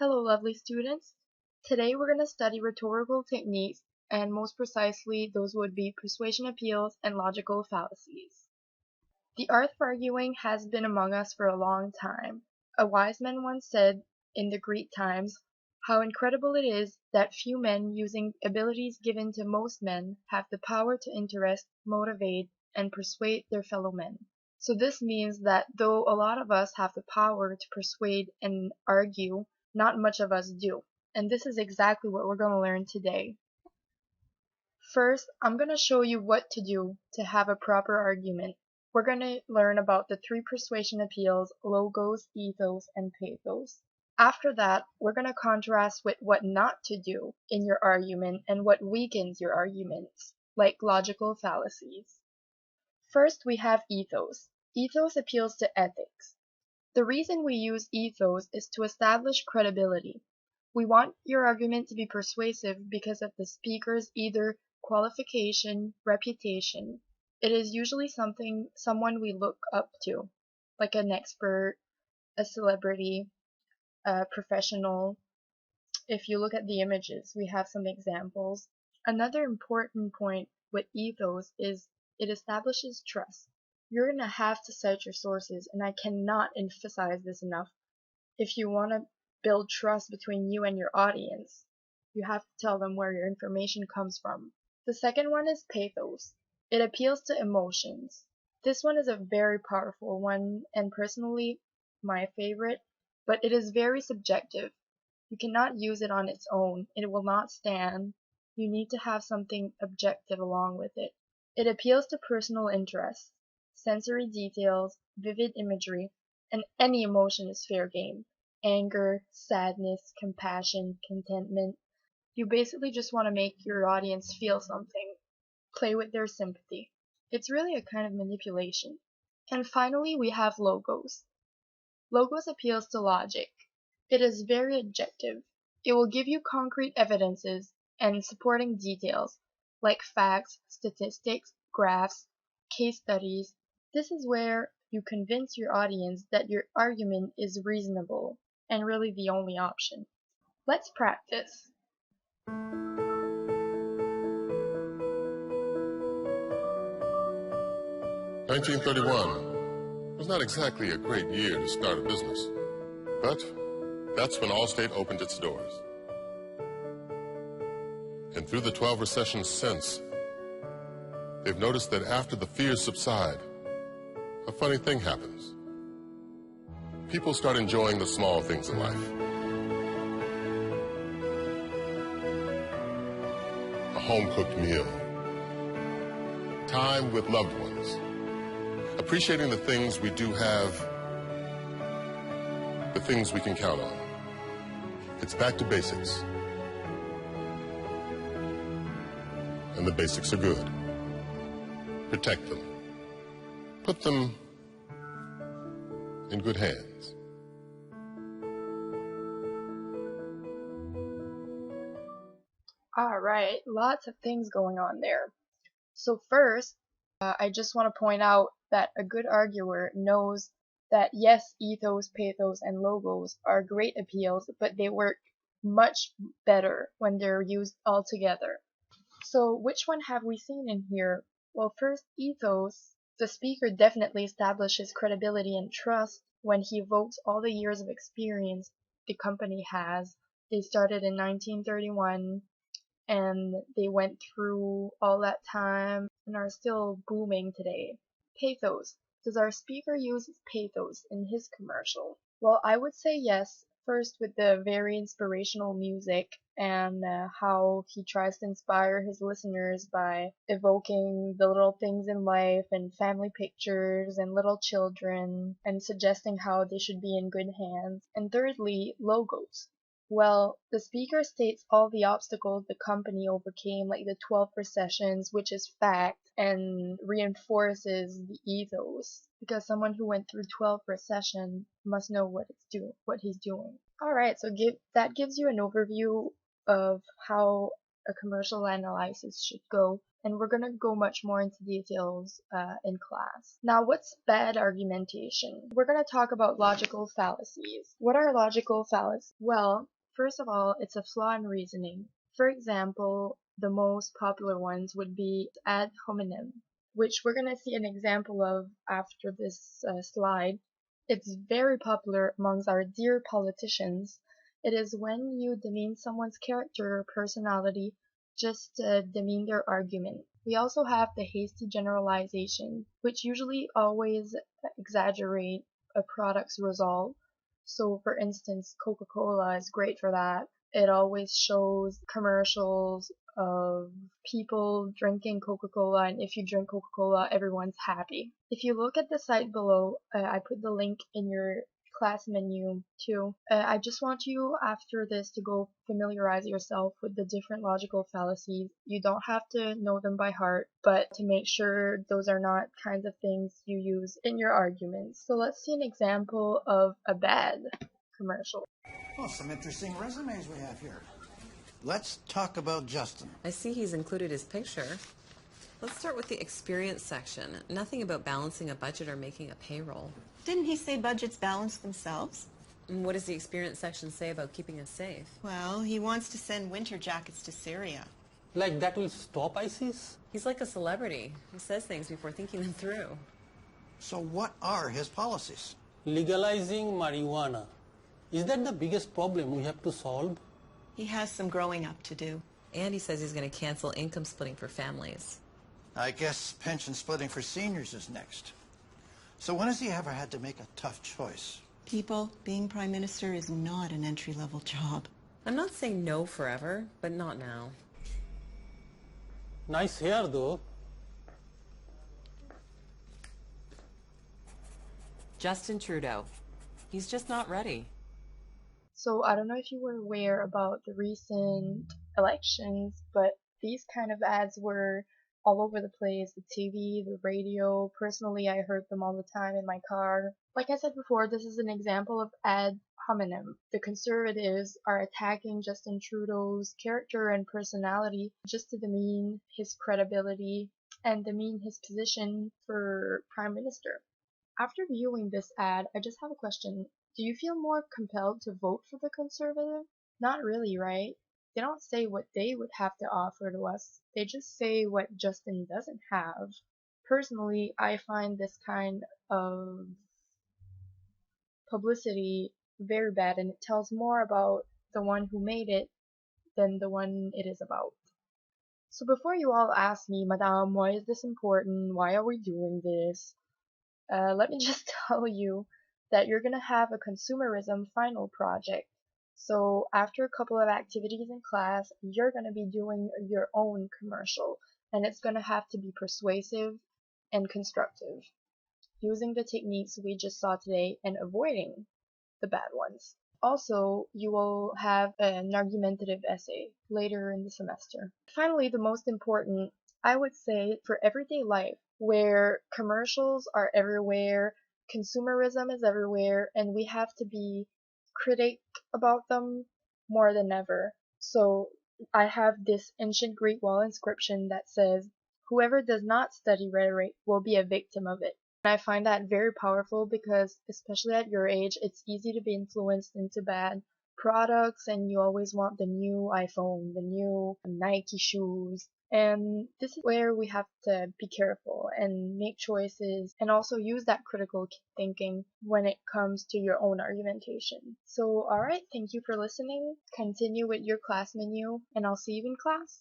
Hello, lovely students. Today we're going to study rhetorical techniques, and most precisely, those would be persuasion appeals and logical fallacies. The art of arguing has been among us for a long time. A wise man once said in the Greek times, how incredible it is that few men using abilities given to most men have the power to interest, motivate, and persuade their fellow men. So this means that though a lot of us have the power to persuade and argue, not much of us do. And this is exactly what we're going to learn today. First, I'm going to show you what to do to have a proper argument. We're going to learn about the three persuasion appeals: logos, ethos, and pathos. After that, we're going to contrast with what not to do in your argument and what weakens your arguments, like logical fallacies. First, we have ethos. Ethos appeals to ethics. The reason we use ethos is to establish credibility. We want your argument to be persuasive because of the speaker's either qualification, reputation. It is usually someone we look up to, like an expert, a celebrity, a professional. If you look at the images, we have some examples. Another important point with ethos is it establishes trust. You're going to have to cite your sources, and I cannot emphasize this enough. If you want to build trust between you and your audience, you have to tell them where your information comes from. The second one is pathos. It appeals to emotions. This one is a very powerful one, and personally my favorite, but it is very subjective. You cannot use it on its own. It will not stand. You need to have something objective along with it. It appeals to personal interest, sensory details, vivid imagery, and any emotion is fair game. Anger, sadness, compassion, contentment. You basically just want to make your audience feel something. Play with their sympathy. It's really a kind of manipulation. And finally, we have logos. Logos appeals to logic. It is very objective. It will give you concrete evidences and supporting details, like facts, statistics, graphs, case studies. This is where you convince your audience that your argument is reasonable and really the only option. Let's practice. 1931 was not exactly a great year to start a business, but that's when Allstate opened its doors. And through the 12 recessions since, they've noticed that after the fears subside, a funny thing happens. People start enjoying the small things in life. A home-cooked meal, time with loved ones, appreciating the things we do have, the things we can count on. It's back to basics. And the basics are good. Protect them. Put them in good hands. Alright, lots of things going on there. So first, I just want to point out that a good arguer knows that yes, ethos, pathos, and logos are great appeals, but they work much better when they're used all together. So which one have we seen in here? Well, first, ethos. The speaker definitely establishes credibility and trust when he evokes all the years of experience the company has. They started in 1931 and they went through all that time and are still booming today. Pathos. Does our speaker use pathos in his commercial? Well, I would say yes. First, with the very inspirational music and how he tries to inspire his listeners by evoking the little things in life and family pictures and little children and suggesting how they should be in good hands. And thirdly, logos. Well, the speaker states all the obstacles the company overcame, like the 12 recessions, which is fact, and reinforces the ethos, because someone who went through 12 recessions must know what he's doing. Alright, so that gives you an overview of how a commercial analysis should go, and we're going to go much more into details in class. Now, what's bad argumentation? We're going to talk about logical fallacies. What are logical fallacies? Well, first of all, it's a flaw in reasoning. For example, the most popular ones would be ad hominem, which we're going to see an example of after this slide. It's very popular amongst our dear politicians. It is when you demean someone's character or personality just to demean their argument. We also have the hasty generalization, which usually always exaggerate a product's result. So for instance, Coca-Cola is great for that. It always shows commercials of people drinking Coca-Cola, and if you drink Coca-Cola, everyone's happy. If you look at the site below, I put the link in your class menu too. I just want you after this to go familiarize yourself with the different logical fallacies. You don't have to know them by heart, but to make sure those are not kinds of things you use in your arguments. So let's see an example of a bad commercial. Well, some interesting resumes we have here. Let's talk about Justin. I see he's included his picture. Let's start with the experience section. Nothing about balancing a budget or making a payroll. Didn't he say budgets balance themselves? And what does the experience section say about keeping us safe? Well, he wants to send winter jackets to Syria. Like that will stop ISIS? He's like a celebrity. He says things before thinking them through. So what are his policies? Legalizing marijuana. Is that the biggest problem we have to solve? He has some growing up to do. And he says he's going to cancel income splitting for families. I guess pension splitting for seniors is next. So when has he ever had to make a tough choice? People, being prime minister is not an entry-level job. I'm not saying no forever, but not now. Nice hair though. Justin Trudeau. He's just not ready. So I don't know if you were aware about the recent elections, but these kind of ads were all over the place, the TV, the radio. Personally, I heard them all the time in my car. Like I said before, this is an example of ad hominem. The Conservatives are attacking Justin Trudeau's character and personality just to demean his credibility and demean his position for Prime Minister. After viewing this ad, I just have a question. Do you feel more compelled to vote for the Conservative? Not really, right? They don't say what they would have to offer to us. They just say what Justin doesn't have. Personally, I find this kind of publicity very bad, and it tells more about the one who made it than the one it is about. So before you all ask me, Madame, why is this important? Why are we doing this? Let me just tell you that you're going to have a consumerism final project. So after a couple of activities in class, you're going to be doing your own commercial, and it's going to have to be persuasive and constructive, using the techniques we just saw today and avoiding the bad ones. Also, you will have an argumentative essay later in the semester. Finally, the most important, I would say, for everyday life, where commercials are everywhere, consumerism is everywhere, and we have to be critic about them more than ever. So I have this ancient Greek wall inscription that says, "Whoever does not study rhetoric will be a victim of it." And I find that very powerful because, especially at your age, it's easy to be influenced into bad products, and you always want the new iPhone, the new Nike shoes. And this is where we have to be careful and make choices and also use that critical thinking when it comes to your own argumentation. So, alright, thank you for listening. Continue with your class menu, and I'll see you in class.